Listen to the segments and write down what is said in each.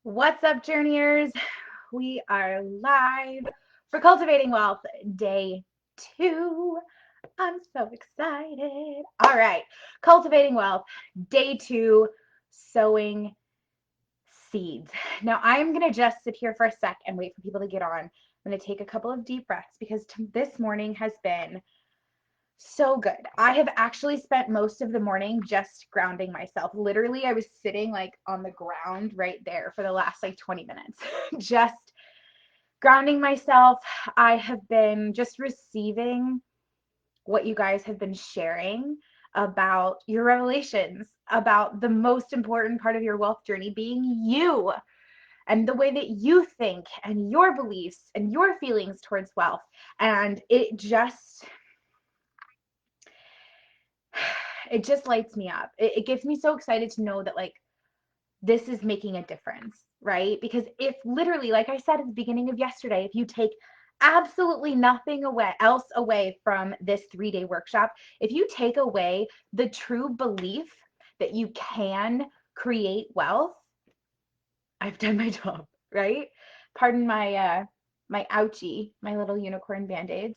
What's up, journeyers? We are live for Cultivating Wealth Day 2. I'm so excited. All right, Cultivating Wealth Day 2, Sowing Seeds. Now, I'm going to just sit here for a sec and wait for people to get on. I'm going to take a couple of deep breaths because this morning has been so good. I have actually spent most of the morning just grounding myself. Literally, I was sitting like on the ground right there for the last like 20 minutes, just grounding myself. I have been just receiving what you guys have been sharing about your revelations, about the most important part of your wealth journey being you and the way that you think and your beliefs and your feelings towards wealth. And it just lights me up. It gets me so excited to know that like this is making a difference, right? Because if literally, like I said at the beginning of yesterday, if you take absolutely nothing else away from this 3-day workshop, if you take away the true belief that you can create wealth, I've done my job, right? Pardon my ouchie, my little unicorn band-aids.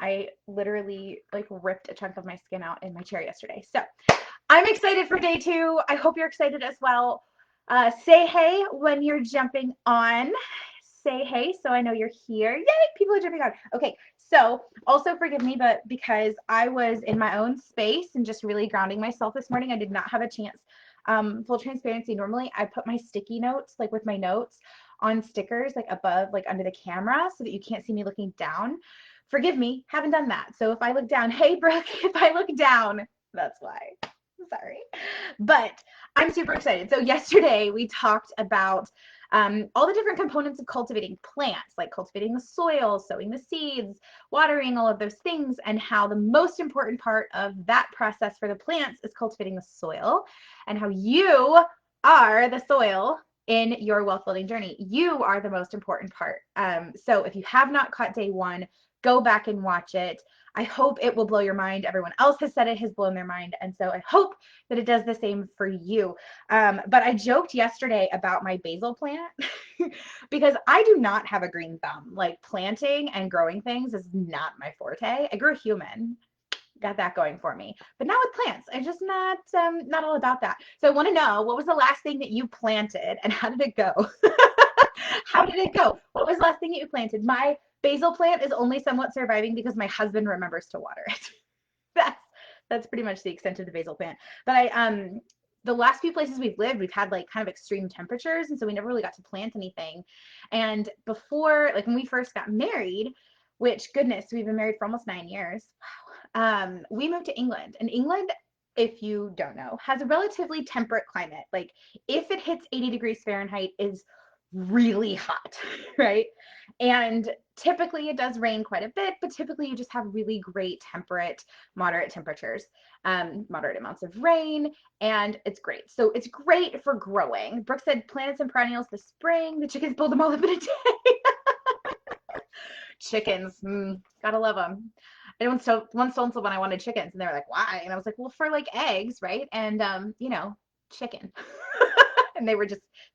I literally like ripped a chunk of my skin out in my chair yesterday. So I'm excited for day 2. I hope you're excited as well. Say hey when you're jumping on. Say hey so I know you're here. Yay, people are jumping on. Okay, so also forgive me, but because I was in my own space and just really grounding myself this morning, I did not have a chance. Full transparency, normally I put my sticky notes, like with my notes, on stickers like above, like under the camera so that you can't see me looking down. Forgive me, haven't done that. So if I look down, hey Brooke, if I look down, that's why. Sorry. But I'm super excited. So yesterday we talked about all the different components of cultivating plants, like cultivating the soil, sowing the seeds, watering, all of those things, and how the most important part of that process for the plants is cultivating the soil, and how you are the soil in your wealth building journey. You are the most important part. So if you have not caught day 1, go back and watch it. I hope it will blow your mind. Everyone else has said it has blown their mind. And so I hope that it does the same for you. But I joked yesterday about my basil plant because I do not have a green thumb. Like planting and growing things is not my forte. I grew a human, got that going for me, but not with plants. I'm just not all about that. So I want to know, what was the last thing that you planted and how did it go? How did it go? What was the last thing that you planted? My basil plant is only somewhat surviving because my husband remembers to water it. that's pretty much the extent of the basil plant. But the last few places we've lived, we've had like kind of extreme temperatures, and so we never really got to plant anything. And before, like when we first got married, which goodness, we've been married for almost 9 years. Wow. We moved to England, and England, if you don't know, has a relatively temperate climate. Like if it hits 80 degrees Fahrenheit is really hot, right? And typically it does rain quite a bit, but typically you just have really great temperate, moderate temperatures, moderate amounts of rain, and it's great. So it's great for growing. Brooke said plants and perennials this spring. The chickens pulled them all up in a day. Chickens, gotta love them. I once told someone I wanted chickens, and they were like, "Why?" And I was like, "Well, for like eggs, right? And chicken." And they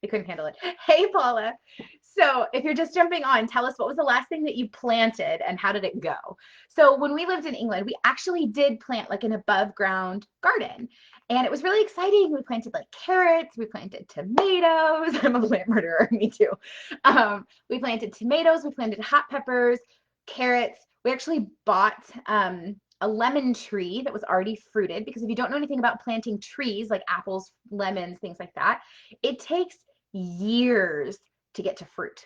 couldn't handle it. Hey, Paula. So if you're just jumping on, tell us, what was the last thing that you planted and how did it go? So when we lived in England, we actually did plant like an above ground garden. And it was really exciting. We planted like carrots, we planted tomatoes. I'm a plant murderer, me too. We planted tomatoes, we planted hot peppers, carrots. We actually bought a lemon tree that was already fruited, because if you don't know anything about planting trees like apples, lemons, things like that, it takes years to get to fruit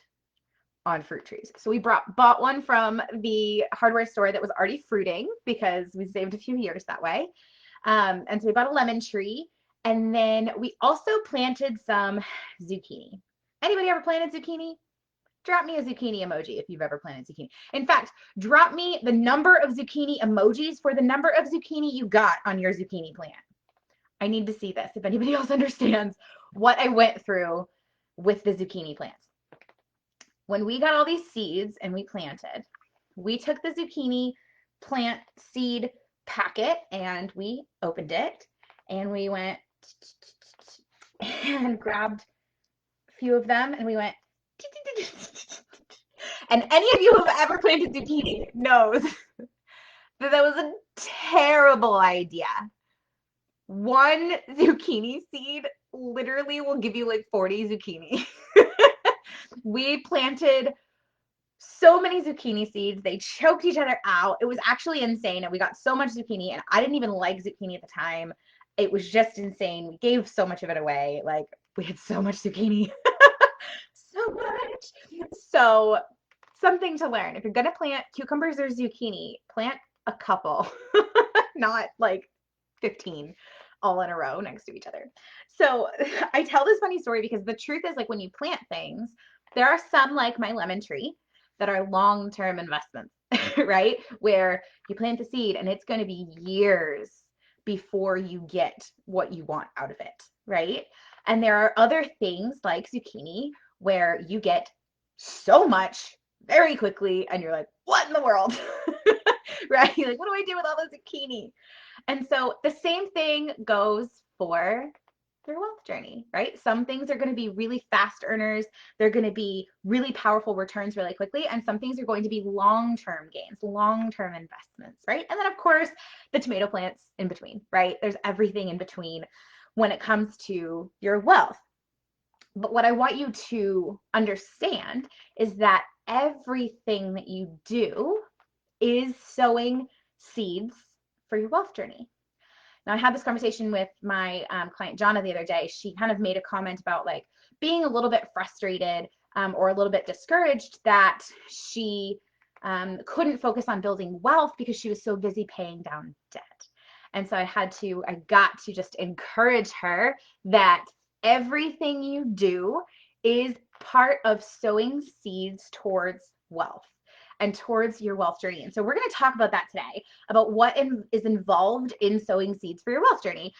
on fruit trees. So we bought one from the hardware store that was already fruiting because we saved a few years that way. And so we bought a lemon tree, and then we also planted some zucchini. Anybody ever planted zucchini? Drop me a zucchini emoji if you've ever planted zucchini. In fact, drop me the number of zucchini emojis for the number of zucchini you got on your zucchini plant. I need to see this if anybody else understands what I went through with the zucchini plants. When we got all these seeds and we planted, we took the zucchini plant seed packet and we opened it, and we went and grabbed few of them, and we went, and any of you who have ever planted zucchini knows that that was a terrible idea. One zucchini seed literally will give you like 40 zucchini. We planted so many zucchini seeds. They choked each other out. It was actually insane. And we got so much zucchini, and I didn't even like zucchini at the time. It was just insane. We gave so much of it away. Like, we had so much zucchini. So much. So, something to learn. If you're going to plant cucumbers or zucchini, plant a couple, not like 15 all in a row next to each other. So, I tell this funny story because the truth is, like, when you plant things, there are some, like my lemon tree, that are long-term investments, right? Where you plant the seed and it's going to be years before you get what you want out of it, right? And there are other things like zucchini where you get so much very quickly and you're like, what in the world? Right? You're like, what do I do with all the zucchini? And so the same thing goes for your wealth journey, right? Some things are going to be really fast earners. They're going to be really powerful returns really quickly. And some things are going to be long-term gains, long-term investments, right? And then, of course, the tomato plants in between, right? There's everything in between when it comes to your wealth. But what I want you to understand is that everything that you do is sowing seeds for your wealth journey. Now, I had this conversation with my client, Jonna, the other day. She kind of made a comment about like being a little bit frustrated or a little bit discouraged that she couldn't focus on building wealth because she was so busy paying down debt. And so I got to just encourage her that everything you do is part of sowing seeds towards wealth and towards your wealth journey. And so we're going to talk about that today, about what is involved in sowing seeds for your wealth journey.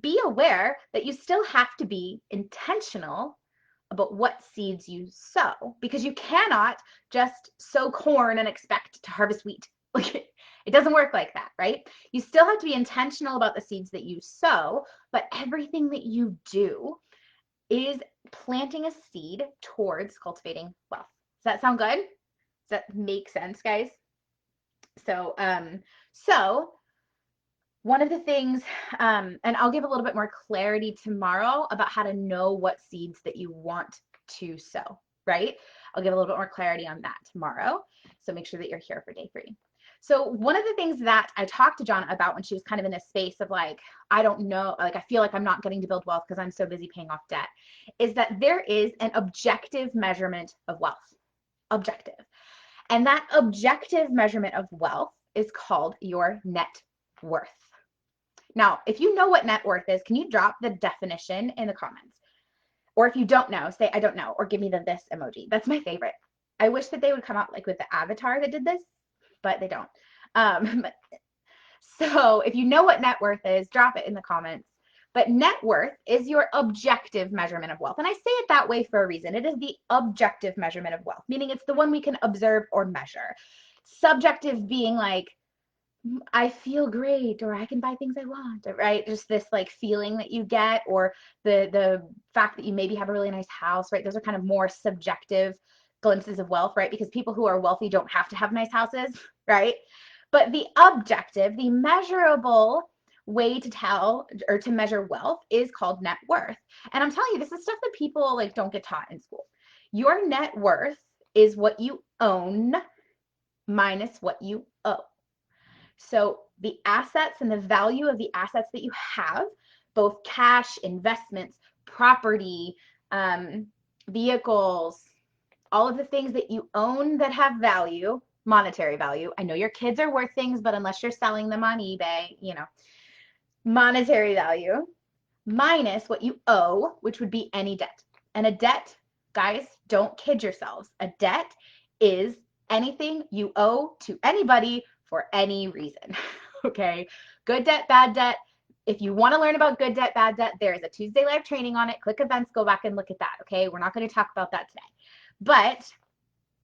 Be aware that you still have to be intentional about what seeds you sow, because you cannot just sow corn and expect to harvest wheat. Like, it doesn't work like that, right? You still have to be intentional about the seeds that you sow, but everything that you do is planting a seed towards cultivating wealth. Does that sound good? Does that make sense, guys? So, one of the things, and I'll give a little bit more clarity tomorrow about how to know what seeds that you want to sow, right? I'll give a little bit more clarity on that tomorrow. So make sure that you're here for day 3. So one of the things that I talked to John about when she was kind of in a space of like, I don't know, like I feel like I'm not getting to build wealth because I'm so busy paying off debt, is that there is an objective measurement of wealth. Objective. And that objective measurement of wealth is called your net worth. Now, if you know what net worth is, can you drop the definition in the comments? Or if you don't know, say, I don't know, or give me the this emoji. That's my favorite. I wish that they would come out like with the avatar that did this, but they don't. So if you know what net worth is, drop it in the comments. But net worth is your objective measurement of wealth. And I say it that way for a reason. It is the objective measurement of wealth, meaning it's the one we can observe or measure. Subjective being like, I feel great, or I can buy things I want, right? Just this like feeling that you get, or the fact that you maybe have a really nice house, right? Those are kind of more subjective glimpses of wealth, right? Because people who are wealthy don't have to have nice houses, right? But the objective, the measurable way to tell or to measure wealth is called net worth. And I'm telling you, this is stuff that people like don't get taught in school. Your net worth is what you own minus what you owe. So the assets and the value of the assets that you have, both cash, investments, property, vehicles, all of the things that you own that have value, monetary value. I know your kids are worth things, but unless you're selling them on eBay, you know, monetary value minus what you owe, which would be any debt. And a debt, guys, don't kid yourselves. A debt is anything you owe to anybody for any reason. Okay? Good debt, bad debt. If you want to learn about good debt, bad debt, there is a Tuesday live training on it. Click events, go back and look at that. Okay? We're not going to talk about that today. But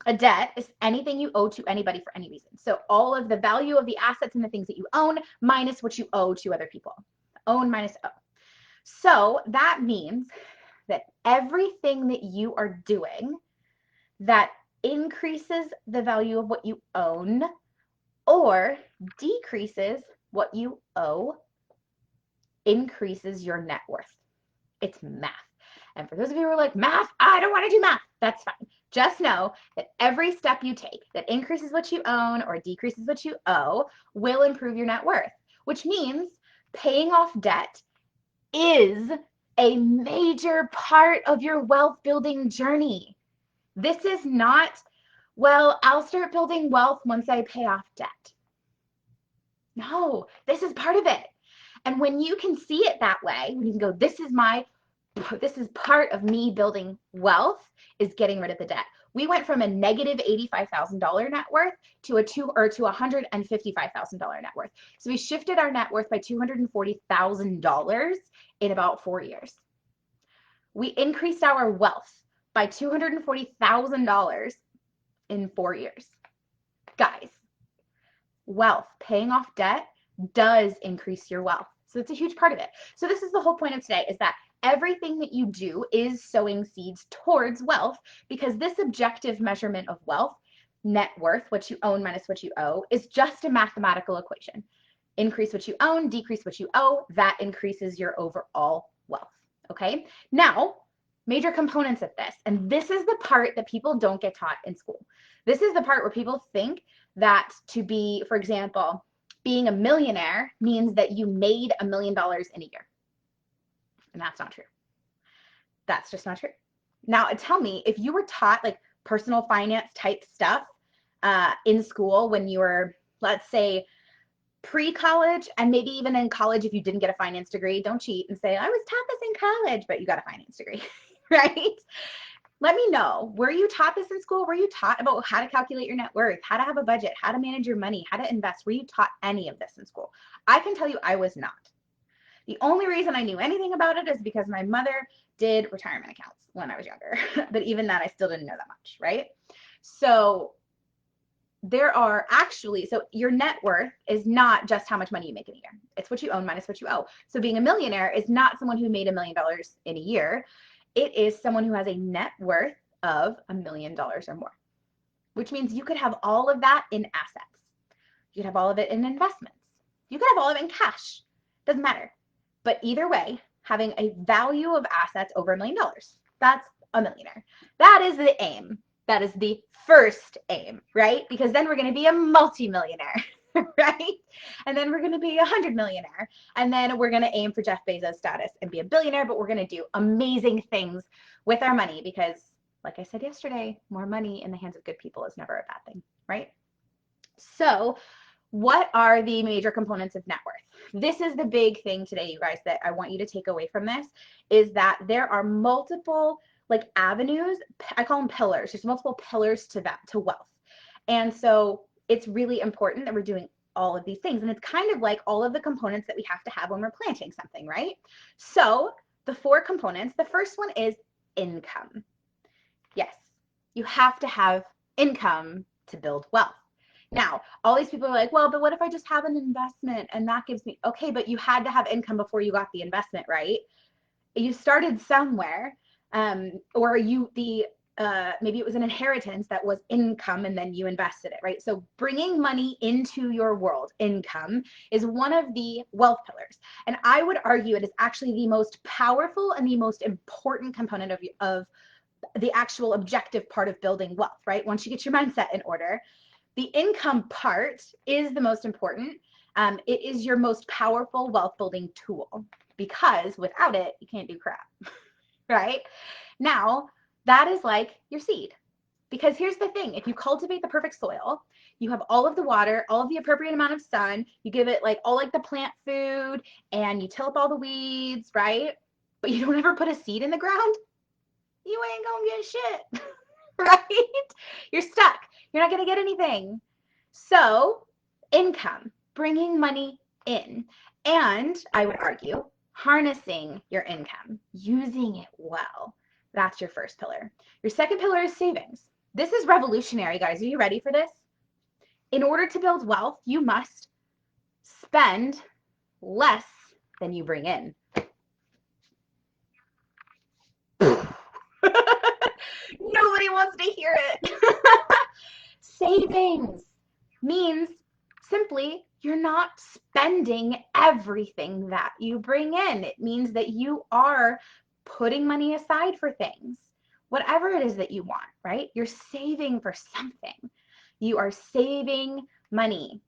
a debt is anything you owe to anybody for any reason. So all of the value of the assets and the things that you own minus what you owe to other people. Own minus owe. So that means that everything that you are doing that increases the value of what you own or decreases what you owe increases your net worth. It's math. And for those of you who are like, math, I don't want to do math, that's fine. Just know that every step you take that increases what you own or decreases what you owe will improve your net worth, which means paying off debt is a major part of your wealth building journey. This is not, well, I'll start building wealth once I pay off debt. No, this is part of it. And when you can see it that way, when you can go, this is part of me building wealth, is getting rid of the debt. We went from a negative $85,000 net worth to a $155,000 net worth. So we shifted our net worth by $240,000 in about 4 years. We increased our wealth by $240,000 in 4 years. Guys, wealth, paying off debt does increase your wealth. So it's a huge part of it. So this is the whole point of today, is that everything that you do is sowing seeds towards wealth, because this objective measurement of wealth, net worth, what you own minus what you owe, is just a mathematical equation. Increase what you own, decrease what you owe, that increases your overall wealth. Okay? Now, major components of this, and this is the part that people don't get taught in school. This is the part where people think that to be, for example, being a millionaire means that you made $1 million in a year. And that's not true. That's just not true. Now, tell me, if you were taught like personal finance type stuff in school when you were, let's say, pre-college, and maybe even in college, if you didn't get a finance degree, don't cheat and say, I was taught this in college, but you got a finance degree, right? Let me know, were you taught this in school? Were you taught about how to calculate your net worth, how to have a budget, how to manage your money, how to invest? Were you taught any of this in school? I can tell you I was not. The only reason I knew anything about it is because my mother did retirement accounts when I was younger. But even that, I still didn't know that much, right? So there are actually, so your net worth is not just how much money you make in a year. It's what you own minus what you owe. So being a millionaire is not someone who made $1 million in a year. It is someone who has a net worth of $1 million or more, which means you could have all of that in assets. You could have all of it in investments. You could have all of it in cash. Doesn't matter. But either way, having a value of assets over $1 million, that's a millionaire. That is the aim. That is the first aim, right? Because then we're going to be a multi-millionaire, right? And then we're going to be a 100 millionaire. And then we're going to aim for Jeff Bezos status and be a billionaire, but we're going to do amazing things with our money because, like I said yesterday, more money in the hands of good people is never a bad thing, right? So what are the major components of net worth? This is the big thing today, you guys, that I want you to take away from this, is that there are multiple like avenues. I call them pillars. There's multiple pillars to that, to wealth. And so it's really important that we're doing all of these things. And it's kind of like all of the components that we have to have when we're planting something, right? So the 4 components, the first one is income. Yes, you have to have income to build wealth. Now, all these people are like, well, but what if I just have an investment and that gives me, okay, but you had to have income before you got the investment, right? You started somewhere, or maybe it was an inheritance that was income and then you invested it, right? So bringing money into your world, income, is one of the wealth pillars. And I would argue it is actually the most powerful and the most important component of the actual objective part of building wealth, right? Once you get your mindset in order, the income part is the most important. It is your most powerful wealth building tool because without it, you can't do crap, right? Now, that is like your seed. Because here's the thing, if you cultivate the perfect soil, you have all of the water, all of the appropriate amount of sun, you give it like all like the plant food, and you till up all the weeds, right? But you don't ever put a seed in the ground, you ain't gonna get shit, right? You're stuck. You're not gonna get anything. So income, bringing money in, and I would argue harnessing your income, using it well. That's your first pillar. Your second pillar is savings. This is revolutionary, guys. Are you ready for this? In order to build wealth, you must spend less than you bring in. to hear it. Savings means simply you're not spending everything that you bring in. It means that you are putting money aside for things, whatever it is that you want, right? You're saving for something. You are saving money.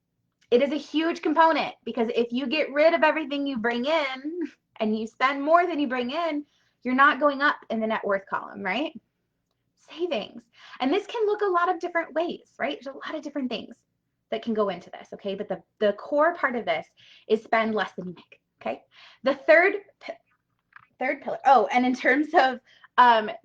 It is a huge component because if you get rid of everything you bring in and you spend more than you bring in, you're not going up in the net worth column, right? Savings. And this can look a lot of different ways, right? There's a lot of different things that can go into this, okay? But the core part of this is spend less than you make, okay? The third pillar, oh, and in terms of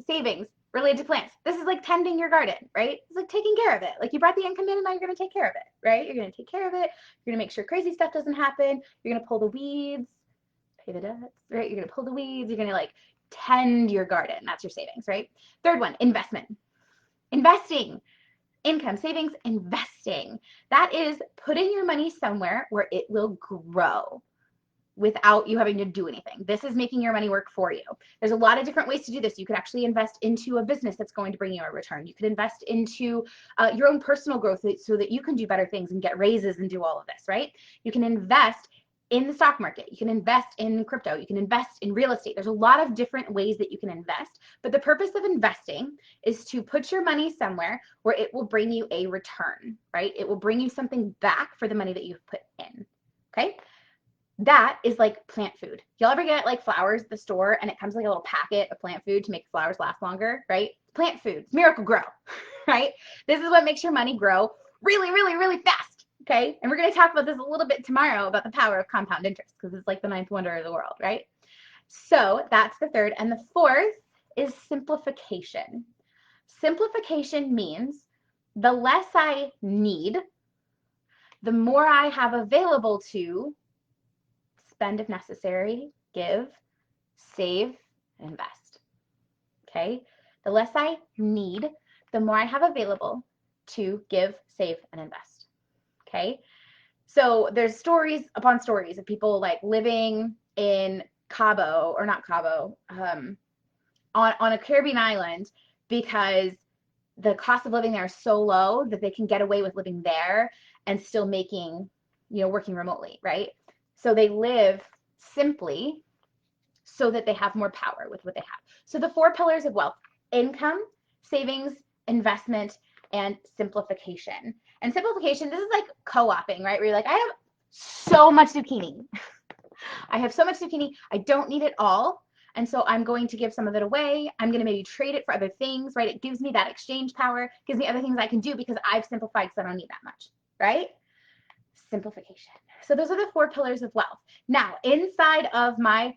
savings related to plants, this is like tending your garden, right? It's like taking care of it. Like you brought the income in and now you're going to take care of it, right? You're going to take care of it. You're going to make sure crazy stuff doesn't happen. You're going to pull the weeds, pay the debts, right? You're going to pull the weeds. You're going to like tend your garden. That's your savings, right? Third one, investment. Investing. Income, savings, investing. That is putting your money somewhere where it will grow without you having to do anything. This is making your money work for you. There's a lot of different ways to do this. You could actually invest into a business that's going to bring you a return. You could invest into your own personal growth so that you can do better things and get raises and do all of this, right? You can invest in the stock market. You can invest in crypto. You can invest in real estate. There's a lot of different ways that you can invest, but the purpose of investing is to put your money somewhere where it will bring you a return, right? It will bring you something back for the money that you've put in, okay? That is like plant food. Y'all ever get like flowers at the store and it comes like a little packet of plant food to make flowers last longer, right? Plant food, Miracle Grow, right? This is what makes your money grow really, really, really fast, okay? And we're going to talk about this a little bit tomorrow about the power of compound interest because it's like the ninth wonder of the world, right? So that's the third. And the fourth is simplification. Simplification means the less I need, the more I have available to spend if necessary, give, save, and invest. Okay? The less I need, the more I have available to give, save, and invest. Okay? So there's stories upon stories of people like living in Cabo, or not Cabo, on a Caribbean island because the cost of living there is so low that they can get away with living there and still making, working remotely, right? So they live simply so that they have more power with what they have. So the four pillars of wealth: income, savings, investment, and simplification. And simplification, this is like co-oping, right? Where you're like, I have so much zucchini. I have so much zucchini. I don't need it all. And so I'm going to give some of it away. I'm going to maybe trade it for other things, right? It gives me that exchange power, gives me other things I can do because I've simplified because I don't need that much, right? Simplification. So those are the four pillars of wealth. Now, inside of my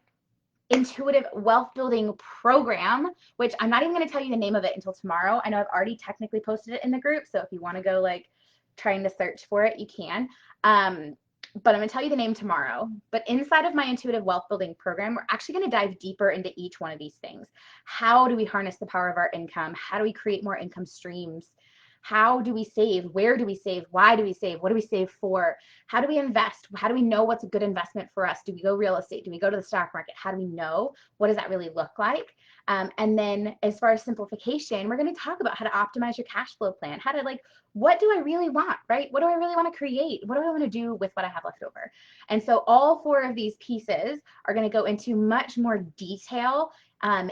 intuitive wealth building program, which I'm not even going to tell you the name of it until tomorrow. I know I've already technically posted it in the group, so if you want to go like trying to search for it, you can. But I'm going to tell you the name tomorrow. But inside of my intuitive wealth building program, we're actually going to dive deeper into each one of these things. How do we harness the power of our income? How do we create more income streams? How do we save? Where do we save? Why do we save? What do we save for? How do we invest? How do we know what's a good investment for us? Do we go real estate? Do we go to the stock market? How do we know? What does that really look like? And then as far as simplification, we're going to talk about how to optimize your cash flow plan. How to what do I really want, right? What do I really want to create? What do I want to do with what I have left over? And so all four of these pieces are going to go into much more detail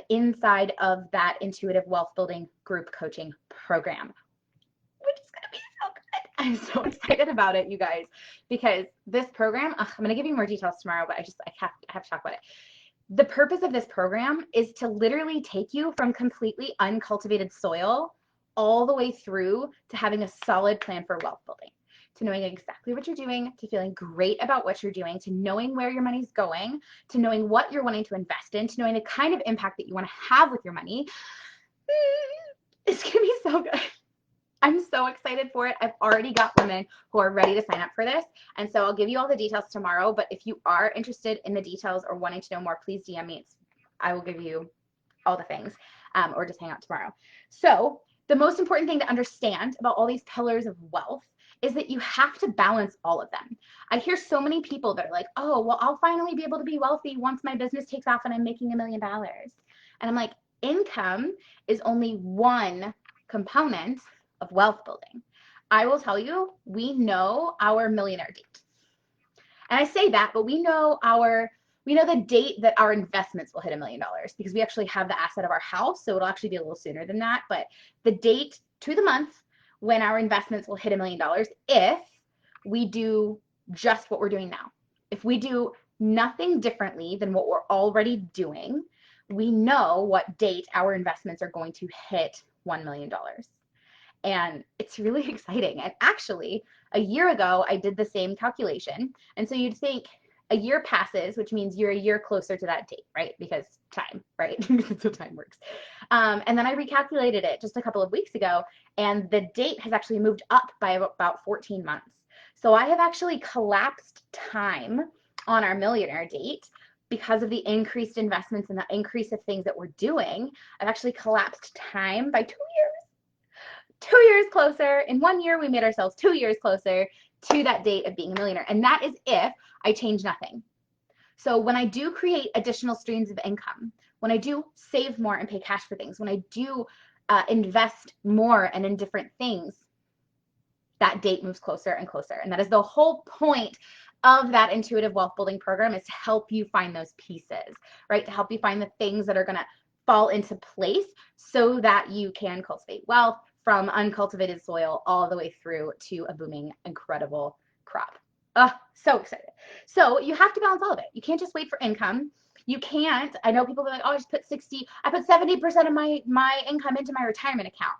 inside of that intuitive wealth building group coaching program, which is going to be so good. I'm so excited about it, you guys, because this program, I'm going to give you more details tomorrow, but I have to talk about it. The purpose of this program is to literally take you from completely uncultivated soil all the way through to having a solid plan for wealth building, to knowing exactly what you're doing, to feeling great about what you're doing, to knowing where your money's going, to knowing what you're wanting to invest in, to knowing the kind of impact that you want to have with your money. It's going to be so good. I'm so excited for it. I've already got women who are ready to sign up for this. And so I'll give you all the details tomorrow. But if you are interested in the details or wanting to know more, please DM me. I will give you all the things, or just hang out tomorrow. So the most important thing to understand about all these pillars of wealth is that you have to balance all of them. I hear so many people that are like, oh, well, I'll finally be able to be wealthy once my business takes off and I'm making $1 million. And I'm like, income is only one component of wealth building. I will tell you, we know our millionaire date. And I say that, but we know the date that our investments will hit $1 million because we actually have the asset of our house. So it'll actually be a little sooner than that. But the date to the month when our investments will hit $1 million if we do just what we're doing now. If we do nothing differently than what we're already doing, we know what date our investments are going to hit $1 million. And it's really exciting. And actually, a year ago, I did the same calculation. And so you'd think a year passes, which means you're a year closer to that date, right? Because time, right? That's how time works. And then I recalculated it just a couple of weeks ago, and the date has actually moved up by about 14 months. So I have actually collapsed time on our millionaire date because of the increased investments and the increase of things that we're doing. I've actually collapsed time by 2 years. 2 years closer. In 1 year, we made ourselves 2 years closer to that date of being a millionaire. And that is if I change nothing. So when I do create additional streams of income, when I do save more and pay cash for things, when I do invest more and in different things, that date moves closer and closer. And that is the whole point of that intuitive wealth building program, is to help you find those pieces, right? To help you find the things that are going to fall into place so that you can cultivate wealth from uncultivated soil all the way through to a booming, incredible crop. So excited. So you have to balance all of it. You can't just wait for income. You can't, I know people are like, oh, I put 70% of my income into my retirement account.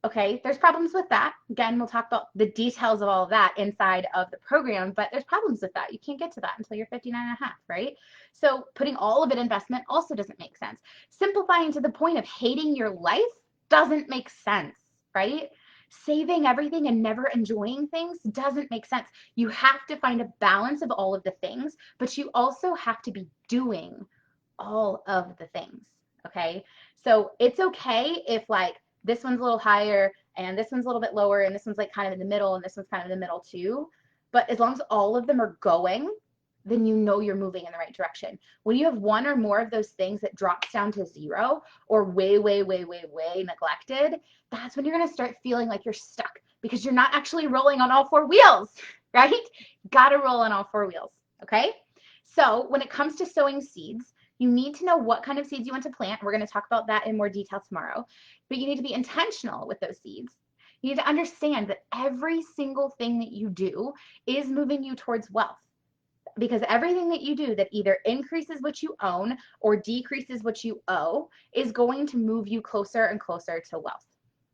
Okay, there's problems with that. Again, we'll talk about the details of all of that inside of the program, but there's problems with that. You can't get to that until you're 59 and a half, right? So putting all of it in investment also doesn't make sense. Simplifying to the point of hating your life doesn't make sense, right? Saving everything and never enjoying things doesn't make sense. You have to find a balance of all of the things, but you also have to be doing all of the things, okay? So it's okay if like this one's a little higher and this one's a little bit lower and this one's like kind of in the middle and this one's kind of in the middle too. But as long as all of them are going, then you know you're moving in the right direction. When you have one or more of those things that drops down to zero or way, way, way, way, way neglected, that's when you're going to start feeling like you're stuck because you're not actually rolling on all four wheels, right? Got to roll on all four wheels, okay? So when it comes to sowing seeds, you need to know what kind of seeds you want to plant. We're going to talk about that in more detail tomorrow. But you need to be intentional with those seeds. You need to understand that every single thing that you do is moving you towards wealth. Because everything that you do that either increases what you own or decreases what you owe is going to move you closer and closer to wealth.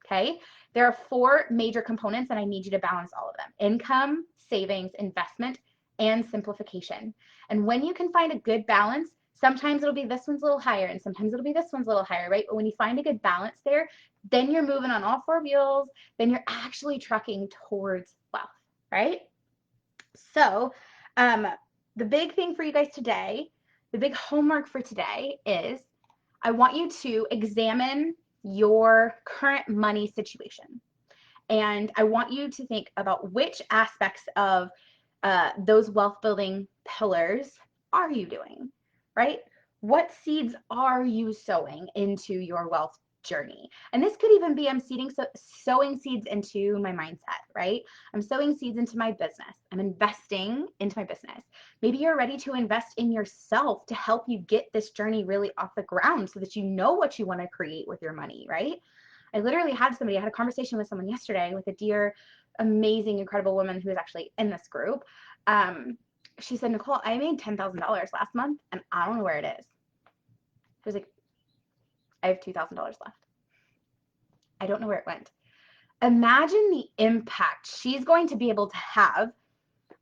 Okay? There are 4 major components, and I need you to balance all of them: income, savings, investment, and simplification. And when you can find a good balance, sometimes it'll be this one's a little higher and sometimes it'll be this one's a little higher, right? But when you find a good balance there, then you're moving on all 4 wheels, then you're actually trucking towards wealth, right? So the big thing for you guys today, the big homework for today is I want you to examine your current money situation. And I want you to think about which aspects of those wealth building pillars are you doing, right? What seeds are you sowing into your wealth journey? And this could even be I'm sowing seeds into my mindset, right? I'm sowing seeds into my business. I'm investing into my business. Maybe you're ready to invest in yourself to help you get this journey really off the ground so that you know what you want to create with your money, right? I had a conversation with someone yesterday, with a dear, amazing, incredible woman who is actually in this group. She said, Nicole, I made $10,000 last month and I don't know where it is. She was like, I have $2,000 left. I don't know where it went. Imagine the impact she's going to be able to have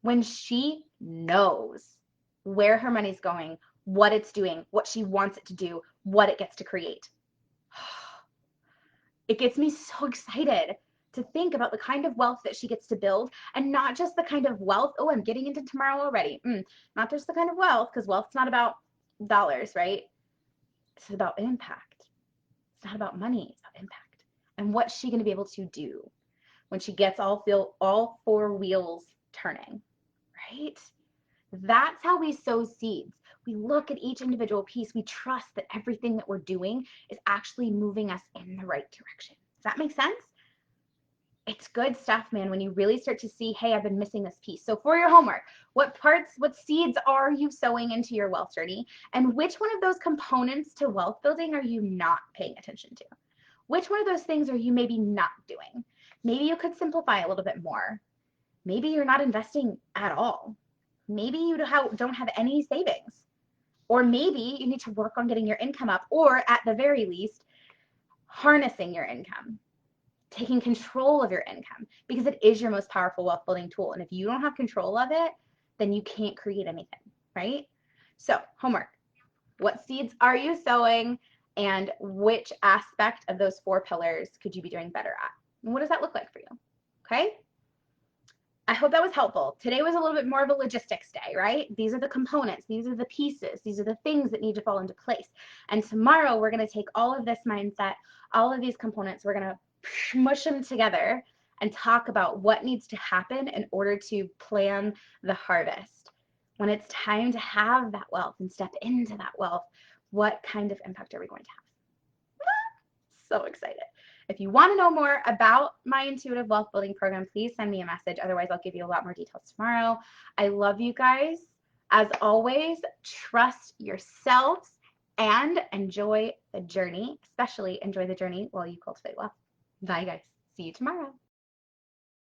when she knows where her money's going, what it's doing, what she wants it to do, what it gets to create. It gets me so excited to think about the kind of wealth that she gets to build, and not just the kind of wealth, oh, I'm getting into tomorrow already. Not just the kind of wealth, because wealth's not about dollars, right? It's about impact. It's not about money, it's about impact. And what's she going to be able to do when she gets all 4 wheels turning, right? That's how we sow seeds. We look at each individual piece. We trust that everything that we're doing is actually moving us in the right direction. Does that make sense? It's good stuff, man, when you really start to see, hey, I've been missing this piece. So for your homework, what seeds are you sowing into your wealth journey? And which one of those components to wealth building are you not paying attention to? Which one of those things are you maybe not doing? Maybe you could simplify a little bit more. Maybe you're not investing at all. Maybe you don't have any savings. Or maybe you need to work on getting your income up, or at the very least, harnessing your income, taking control of your income, because it is your most powerful wealth building tool. And if you don't have control of it, then you can't create anything, right? So, homework. What seeds are you sowing, and which aspect of those 4 pillars could you be doing better at? And what does that look like for you? Okay? I hope that was helpful. Today was a little bit more of a logistics day, right? These are the components, these are the pieces, these are the things that need to fall into place. And tomorrow we're going to take all of this mindset, all of these components, we're going to mush them together and talk about what needs to happen in order to plan the harvest. When it's time to have that wealth and step into that wealth, what kind of impact are we going to have? So excited. If you want to know more about my intuitive wealth building program, please send me a message. Otherwise, I'll give you a lot more details tomorrow. I love you guys. As always, trust yourselves and enjoy the journey, especially enjoy the journey while you cultivate wealth. Bye, guys. See you tomorrow.